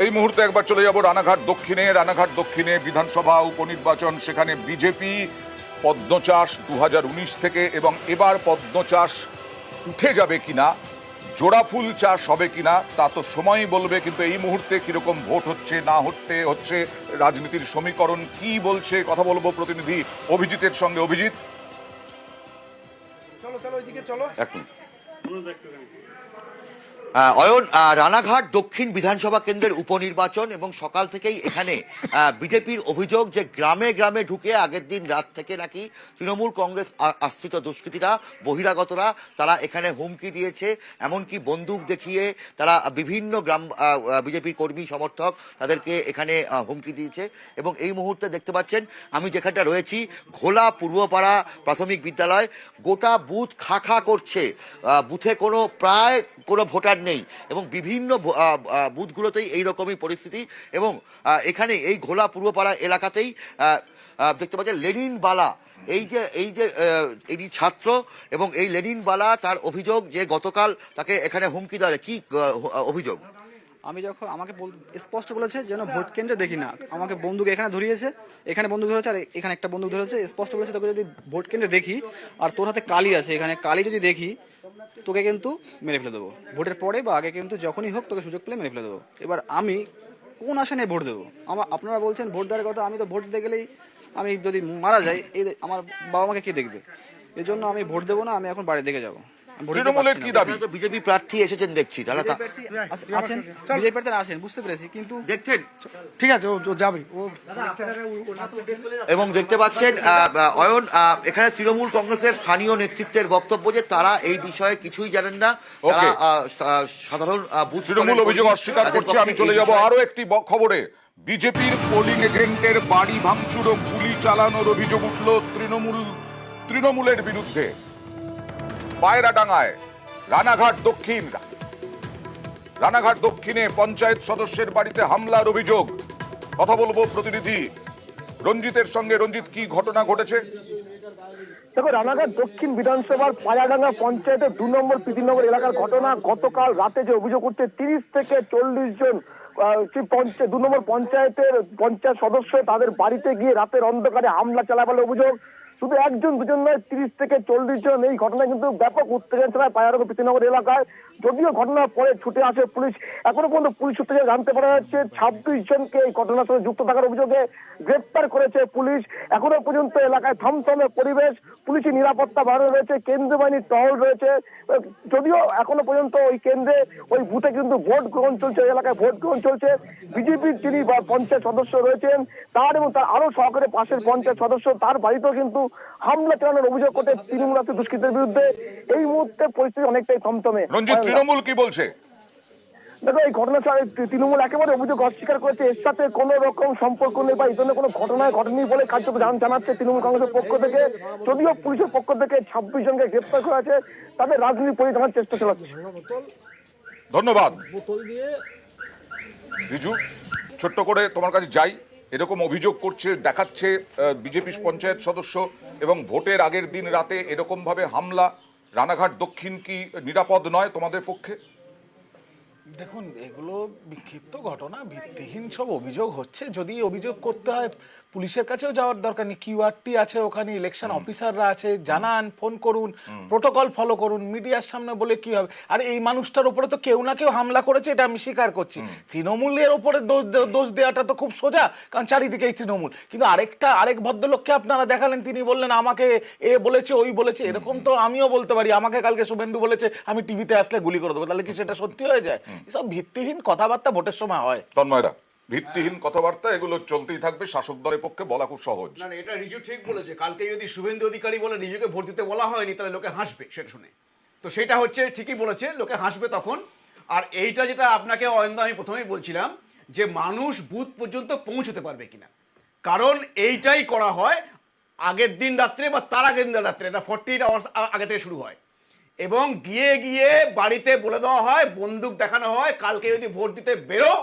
এই মুহূর্তে একবার চলে যাব রানাঘাট দক্ষিণে বিধানসভা উপনির্বাচন। সেখানে বিজেপি পদ্মচাষ 2019 থেকে এবং এবার পদ্মচাষ উঠে যাবে কিনা, জোড়াফুল চাষ হবে কিনা তা তো সময়ই বলবে। কিন্তু এই মুহূর্তে কিরকম ভোট হচ্ছে না হচ্ছে রাজনীতির সমীকরণ কি বলছে, কথা বলবো প্রতিনিধি অভিজিতের সঙ্গে। অভিজিৎ, এক মিনিট। অয়ন, রানাঘাট দক্ষিণ বিধানসভা কেন্দ্রের উপনির্বাচন এবং সকাল থেকেই এখানে বিজেপির অভিযোগ যে গ্রামে গ্রামে ঢুকে আগের দিন রাত থেকে নাকি তৃণমূল কংগ্রেস আশ্রিত দুষ্কৃতীরা, বহিরাগতরা, তারা এখানে হুমকি দিয়েছে, এমনকি বন্দুক দেখিয়ে তারা বিভিন্ন গ্রাম বিজেপির কর্মী সমর্থক তাদেরকে এখানে হুমকি দিয়েছে। এবং এই মুহূর্তে দেখতে পাচ্ছেন আমি যেখানটা রয়েছি, ঘোলা পূর্বপাড়া প্রাথমিক বিদ্যালয়, গোটা বুথ খা খা করছে, বুথে প্রায় কোনো ভোটার নেই এবং বিভিন্ন বুথগুলোতেই এইরকমই পরিস্থিতি। এবং এখানে এই ঘোলা পূর্বপাড়া এলাকাতেই দেখতে পাচ্ছেন লেনিন বালা, এই যে এই ছাত্র এবং এই লেনিন বালা, তার অভিযোগ যে গতকাল তাকে এখানে হুমকি দেওয়া হয়। কি অভিযোগ? আমি যখন আমাকে স্পষ্ট বলেছে যেন ভোট কেন্দ্রে দেখি না, আমাকে বন্দুক এখানে ধরিয়েছে, এখানে বন্দুক ধরেছে আর এখানে একটা বন্দুক ধরেছে, স্পষ্ট বলেছে তোকে যদি ভোট কেন্দ্রে দেখি আর তোর হাতে কালি আছে, এখানে কালি যদি দেখি তোকে কিন্তু মেরে ফেলে দেবো, ভোটের পরে বা আগে কিন্তু যখনই হোক তোকে সুযোগ পেলে মেরে ফেলে দেবো। এবার আমি কোন আশা নিয়ে ভোট দেবো? আপনারা বলছেন ভোট দেওয়ার কথা, আমি তো ভোট দিতে গেলেই আমি যদি মারা যাই আমার বাবা মাকে কে দেখবে? এই জন্য আমি ভোট দেবো না, আমি এখন বাড়ি দেখে যাবো। তৃণমূলের কি দাবি? বিজেপি প্রার্থী এসেছেন দেখছি, তারা আছেন, বিজেপি প্রার্থীরা আছেন, বুঝতে পেরেছি, কিন্তু দেখছেন ঠিক আছে, ও যাবে। এবং দেখতে পাচ্ছেন অয়ন, এখানে তৃণমূল কংগ্রেসের স্থানীয় নেতৃত্বের বক্তব্য যে তারা এই বিষয়ে কিছুই জানেন না, তারা সাধারণ তৃণমূল অভিযোগ অস্বীকার করছে। আমি চলে যাব আরো একটি খবরে। বিজেপির পোলিং এজেন্টের বাড়ি ভাঙচুর ও গুলি চালানোর অভিযোগ উঠল তৃণমূলের বিরুদ্ধে। পায়রাডাঙ্গায় রানাঘাট দক্ষিণে পঞ্চায়েত সদস্যের বাড়িতে হামলার অভিযোগ। কথা বলবো প্রতিনিধি রঞ্জিতের সঙ্গে। রঞ্জিত, কি ঘটনা ঘটেছে? দেখো, রানাঘাট দক্ষিণ বিধানসভার পায়রাডাঙ্গা পঞ্চায়েতের 2 নম্বর প্রীতিনগর এলাকার ঘটনা। গতকাল রাতে যে অভিযোগ উঠছে, 30 থেকে 40 জন 2 নম্বর পঞ্চায়েতের পঞ্চায়েত সদস্য তাদের বাড়িতে গিয়ে রাতের অন্ধকারে হামলা চালাবার অভিযোগ। শুধু একজন দুজন নয়, 30 থেকে 40 জন। এই ঘটনায় কিন্তু ব্যাপক উত্তেজনা ছড়ায় পায়রাডাঙ্গা প্রীতিনগর এলাকায়। যদিও ঘটনার পরে ছুটে আসে পুলিশ, এখনো পর্যন্ত পুলিশ সূত্রে জানতে পারা যাচ্ছে 26 জনকে এই ঘটনার সঙ্গে যুক্ত থাকার অভিযোগে গ্রেপ্তার করেছে পুলিশ। এখনো পর্যন্ত এলাকায় থমথমে পরিবেশ, পুলিশি নিরাপত্তা বাড়ানো রয়েছে, কেন্দ্রীয় বাহিনীর টহল রয়েছে। যদিও এখনো পর্যন্ত ওই কেন্দ্রে ওই বুথে কিন্তু ভোট গ্রহণ চলছে, এলাকায় ভোট গ্রহণ চলছে। বিজেপির যিনি পঞ্চায়েত সদস্য রয়েছেন তার এবং তার আরো সহকারে পাশের পঞ্চায়েত সদস্য, তার বাড়িতেও কিন্তু হামলা চালানোর অভিযোগ করতে তৃণমূল দুষ্কৃতের বিরুদ্ধে। এই মুহূর্তে পরিস্থিতি অনেকটাই থমথমে। তৃণমূল কি বলছে? দেখো, এই ঘটনা তৃণমূল একেবারে অভিযোগ অস্বীকার করেছে, এর সাথে কোনো রকম সম্পর্ক নেই বা এই ধরনের কোনো ঘটনায় ঘটেনি বলে কার্যত জানাচ্ছে তৃণমূল কংগ্রেসের পক্ষ থেকে। যদিও পুলিশের পক্ষ থেকে 26 জনকে গ্রেপ্তার করা আছে, তাদের রাজনীতি পরিচালনার চেষ্টা চালাচ্ছে। ধন্যবাদ রিজু। ছোট্ট করে তোমার কাছে যাই, এরকম অভিযোগ করছে, দেখাচ্ছে বিজেপি পঞ্চায়েত সদস্য এবং ভোটের আগের দিন রাতে এরকম ভাবে হামলা। রানাঘাট দক্ষিণ কি নিরাপদ নয় তোমাদের পক্ষে? দেখুন, এগুলো বিক্ষিপ্ত ঘটনা, ভিত্তিহীন সব অভিযোগ হচ্ছে। যদি অভিযোগ করতে হয় পুলিশের কাছেও যাওয়ার দরকার নেই, কিউআরটি আছে ওখানে, ইলেকশন অফিসাররা আছে, জানান, ফোন করুন, প্রোটোকল ফলো করুন, মিডিয়ার সামনে বলে কি হবে? আর এই মানুষটার উপরে তো কেউ না কেউ হামলা করেছে, এটা আমি স্বীকার করছি। তৃণমূলের উপরে দোষ দেওয়াটা তো খুব সোজা, কারণ চারিদিকেই তৃণমূল। কিন্তু আরেক ভদ্রলোককে আপনারা দেখালেন, তিনি বললেন আমাকে এ বলেছে ওই বলেছে। এরকম তো আমিও বলতে পারি, আমাকে কালকে শুভেন্দু বলেছে আমি টিভিতে আসলে গুলি করে দেবো, তাহলে কি সেটা সত্যি হয়ে যায়? এসব ভিত্তিহীন কথাবার্তা ভোটের সময় হয়। তন্ময়দা, ভিত্তিহীন কথাবার্তা এগুলো চলতেই থাকবে, শাসক দলের পক্ষে বলা খুব সহজ। না, এটা রিজু ঠিক বলেছে। কালকে যদি শুভেন্দু অধিকারী বলে রিজুকে ভোট দিতে বলা হয়নি, তাহলে লোকে হাসবে সেটা শুনে। তো সেটা হচ্ছে, ঠিকই বলেছে, লোকে হাসবে তখন। আর এইটা যেটা আপনাকে অয়ন্দা আমি প্রথমেই বলছিলাম, যে মানুষ বুথ পর্যন্ত পৌঁছতে পারবে কিনা, কারণ এইটাই করা হয় আগের দিন রাত্রে বা তার আগের দিন রাত্রে, এটা 48 আওয়ার্স আগে থেকে শুরু হয়। এবং গিয়ে বাড়িতে বলে দেওয়া হয়, বন্দুক দেখানো হয়, কালকে যদি ভোট দিতে বেরো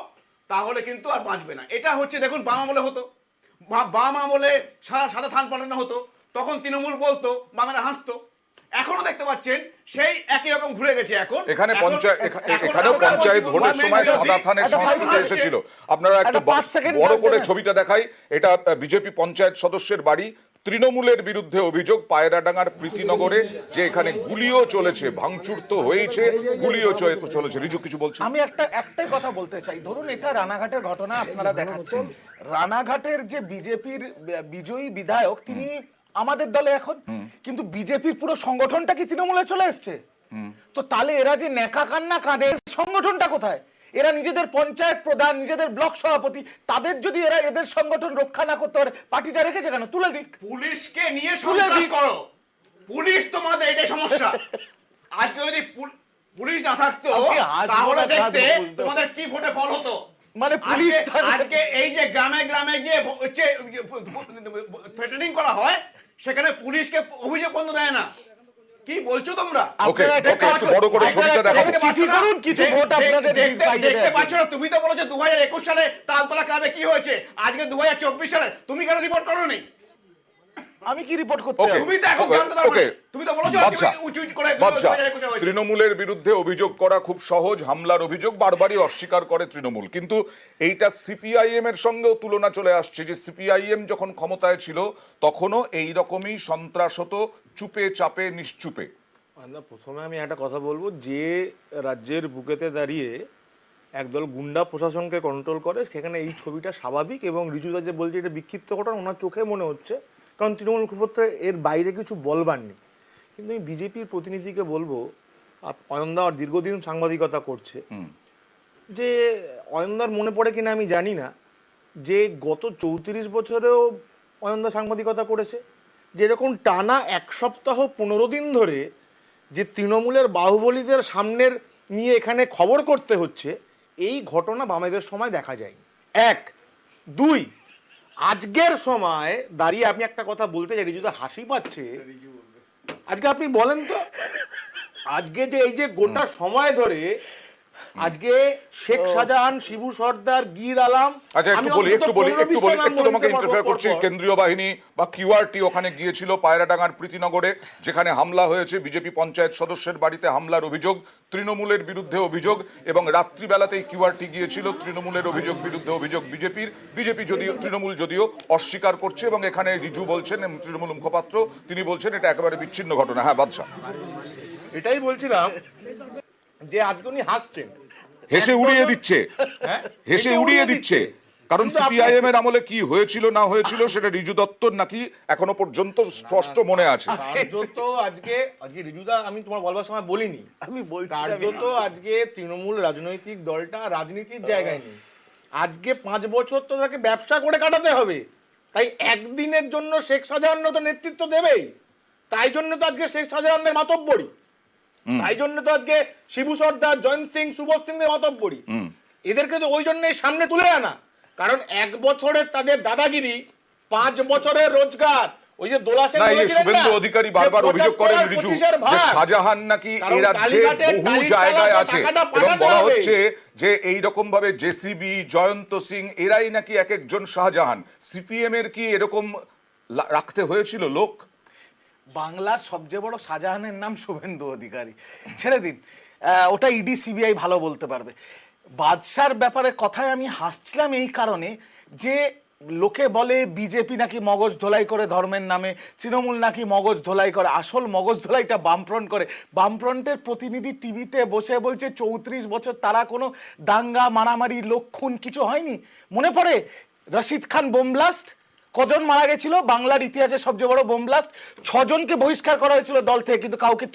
তাহলে কিন্তু আর বাঁচবে না। এটা হচ্ছে, দেখুন, বাম আমলে হতো, বাম আমলে সাদা থান পাঠানো হতো, তখন তৃণমূল বলতো, বামেরা হাসতো। এখনো দেখতে পাচ্ছেন সেই একই রকম ঘুরে গেছে এখন এখানে এখন- এখন এখানেও আমরা পঞ্চায়েত বলছি ভোটের সময় গভর্নমেন্ট সাদা থানের বিরোধী, সংস্কৃতি একটা এসেছিল। আপনারা একটা একটা 5 সেকেন্ড বড় করে দেবেন। ছবিটা দেখাই। এটা বিজেপি পঞ্চায়েত সদস্যের বাড়ি। তৃণমূলের বিরুদ্ধে অভিযোগ পায়রাডাঙ্গার প্রীতিনগরে যে এখানে গুলিও চলেছে, ভাঙচুর তো হয়েছে, গুলিও চলেছে। রিজু কিছু বলছে? আমি একটাই কথা বলতে চাই। ধরুন এটা রানাঘাটের ঘটনা আপনারা দেখাচ্ছেন, রানাঘাটের যে বিজেপির বিজয়ী বিধায়ক তিনি আমাদের দলে এখন, কিন্তু বিজেপির পুরো সংগঠনটা কি তৃণমূলে চলে এসছে? তো তাহলে এরা যে নেকা কান্না কাঁদে, সংগঠনটা কোথায়? এরা নিজেদের পঞ্চায়েত প্রধান, নিজেদের ব্লক সভাপতি, তাদের যদি এরা এদের সংগঠন রক্ষা না করতে পারে, পার্টিটা রেখেছে কেন? তুলে দিক। পুলিশকে নিয়ে সন্ত্রাস করো, পুলিশ তোমাদের এটাই সমস্যা। আজকে যদি পুলিশ না থাকতো আজকে হাসবো তাহলে না, দেখতে কাঁদবো, বুঝতে তোমাদের কি ভোটে ফল হতো। মানে পুলিশ আজকে এই যে গ্রামে গ্রামে গিয়ে হচ্ছে থ্রেটেনিং করা হয়, সেখানে পুলিশকে অভিযোগ বন্ধ দেয় না। কি বলছো তোমরা? ওকে, আপনারা ওকে, একটু বড় করে ছবিটা দেখাবো। দেখতে পাচ্ছ না? কিছু ভোট আপনাদের দেখতে পাচ্ছ না? তুমি তো বলেছো 2021 সালে তালতলা ক্লাবে কি হয়েছে, আজকে 2024 সালে তুমি কেন রিপোর্ট করোনি? আমি কি রিপোর্ট করতে ওকে, যাবো? তুমি তো এখন ওকে, জানতে পারবে। ওকে। তুমি তো বলেছো বাদশা, উঁচু করে বাদশা, 2021 হয়েছে। তৃণমূলের বিরুদ্ধে অভিযোগ করা খুব সহজ, হামলার অভিযোগ বারবারই অস্বীকার করে তৃণমূল। কিন্তু এইটা সিপিআইএম এর সঙ্গেও তুলনা চলে আসছে যে সিপিআইএম যখন ক্ষমতায় ছিল তখনও এই রকমই সন্ত্রাস হতো, চুপে চাপে নিশ্চুপে। প্রথমে আমি একটা কথা বলবো, যে রাজ্যের বুকেতে দাঁড়িয়ে একদল গুন্ডা প্রশাসনকে কন্ট্রোল করে, সেখানে এই ছবিটা স্বাভাবিক। এবং রিজুদা যে বলছে এটা বিক্ষিপ্ত ঘটনা, ওনার চোখে মনে হচ্ছে, কারণ তৃণমূল মুখপাত্র এর বাইরে কিছু বলবার নেই। কিন্তু আমি বিজেপির প্রতিনিধিকে বলবো, অয়নদা দীর্ঘদিন সাংবাদিকতা করছে, যে অয়নদার মনে পড়ে কিনা আমি জানি না, যে গত 34 বছরেও অয়নদা সাংবাদিকতা করেছে, যেরকম টানা 1 সপ্তাহ 15 দিন ধরে যে তৃণমূলের বাহুবলীদের সামনের নিয়ে এখানে খবর করতে হচ্ছে, এই ঘটনা বামেদের সময় দেখা যায়। 1, 2, আজকের সময় দাঁড়িয়ে আপনি একটা কথা বলতে চাই, রিজুদা হাসি পাচ্ছে। আজকে আপনি বলেন তো, আজকে যে এই যে গোটা সময় ধরে আজকে শেখ শাহজাহান, শিবু সর্দার, গির আলাম, আচ্ছা, একটু বলি একটু তোমাকে ইন্টারফেয়ার করছি। কেন্দ্রীয় বাহিনী বা কিউআরটি ওখানে গিয়েছিল পায়রাডাঙ্গার প্রীতিনগরে, যেখানে হামলা হয়েছে, বিজেপি পঞ্চায়েত সদস্যের বাড়িতে হামলার অভিযোগ, তৃণমূলের বিরুদ্ধে অভিযোগ, এবং রাত্রিবেলাতেই কিউআরটি গিয়েছিল, তৃণমূলের বিরুদ্ধে অভিযোগ বিজেপি যদিও, তৃণমূল যদিও অস্বীকার করছে। এবং এখানে রিজু বলছেন, তৃণমূল মুখপাত্র তিনি বলছেন এটা একেবারে বিচ্ছিন্ন ঘটনা। হ্যাঁ বাদশা, এটাই বলছিলাম যে আজকে উনি হাসছেন, হেসে উড়িয়ে দিচ্ছে, হেসে উড়িয়ে দিচ্ছে। কারণ সিপিআইএম এর আমলে কি হয়েছিল না হয়েছিল সেটা রিজু দত্তর নাকি এখনো পর্যন্ত স্পষ্ট মনে আছে। কার্যত আজকে রিজুদা, আমি তোমার বলবার সময় বলিনি, আমি বলছি কার্যত আজকে তৃণমূল রাজনৈতিক দলটা রাজনীতির জায়গায় নেই। আজকে 5 বছর তো তাকে ব্যবসা করে কাটাতে হবে, তাই একদিনের জন্য শেখ শাহজাহান তো নেতৃত্ব দেবেই। তাই জন্য তো আজকে শেখ শাহজাহানের মাতব্বরি, তাই জন্য তো আজকে শিবু সর্দার, জয়ন্ত সিং, সুবোধ সিংদের মাতব্বরি। এদেরকে তো ওই জন্যই সামনে তুলে আনা, কারণ 1 বছরের তাদের দাদাগিরি, 5 বছরের রোজগার। ওই যে দোলাসেন না, এই শুভেন্দু অধিকারী বারবার অভিযোগ করেন রিজু যে শাহজাহান নাকি এই রাজ্যে বহু জায়গায় আছে, এবং বলা হচ্ছে যে এই রকম ভাবে জেসিবি, জয়ন্ত সিং এরাই নাকি এক একজন শাহজাহান। সিপিএম এর কি এরকম রাখতে হয়েছিল লোক? বাংলার সবচেয়ে বড় শাহজাহানের নাম শুভেন্দু অধিকারী, ছেড়ে দিন, ওটা ইডি সিবিআই ভালো বলতে পারবে। বাদশার ব্যাপারে কথায় আমি হাসছিলাম এই কারণে যে লোকে বলে বিজেপি নাকি মগজ ধোলাই করে ধর্মের নামে, তৃণমূল নাকি মগজ ধোলাই করে। আসল মগজ ধোলাইটা বামফ্রন্ট করে। বামফ্রন্টের প্রতিনিধি টিভিতে বসে বলছে 34 বছর তারা কোনো দাঙ্গা মারামারি লক্ষণ কিছু হয়নি। মনে পড়ে রশিদ খান বোম ব্লাস্ট, কজন মারা গেছিল? বাংলার ইতিহাসে সবচেয়ে বড় বোম ব্লাস্ট। 6 জনকে বহিষ্কার করা হয়েছিল দল থেকে, কিন্তু কাউকে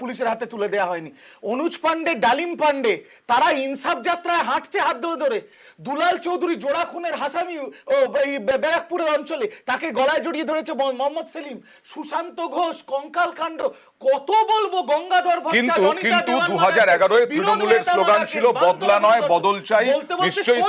পুলিশের হাতে তুলে দেওয়া হয়নি। অনুজ পান্ডে, ডালিম পান্ডে, তারা ইনসাফ যাত্রায় হাঁটছে হাত ধরে ধরে। দুলাল চৌধুরী জোড়া খুনের হাসামি ব্যারাকপুরের অঞ্চলে, তাকে গলায় জড়িয়ে ধরেছে মোহাম্মদ সেলিম। সুশান্ত ঘোষ, কঙ্কাল কাণ্ড, কত বলবো? গঙ্গাধর কিন্তু 2011-এ তৃণমূলের স্লোগান ছিল বদলা নয় বদল চাই। নিশ্চয়ই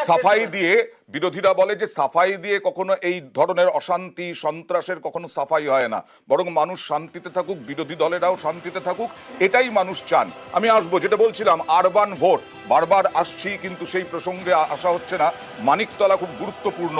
সাফাই দিয়ে বিরোধীরা বলে যে সাফাই দিয়ে কখনো এই ধরনের অশান্তি সন্ত্রাসের কখনো সাফাই হয় না, বরং মানুষ শান্তিতে থাকুক, বিরোধী দলেরাও শান্তিতে থাকুক, এটাই মানুষ চান। আমি আসবো, যেটা বলছিলাম আরবান ভোট, বারবার আসছি কিন্তু সেই প্রসঙ্গে আসা হচ্ছে না। মানিকতলা খুব গুরুত্বপূর্ণ।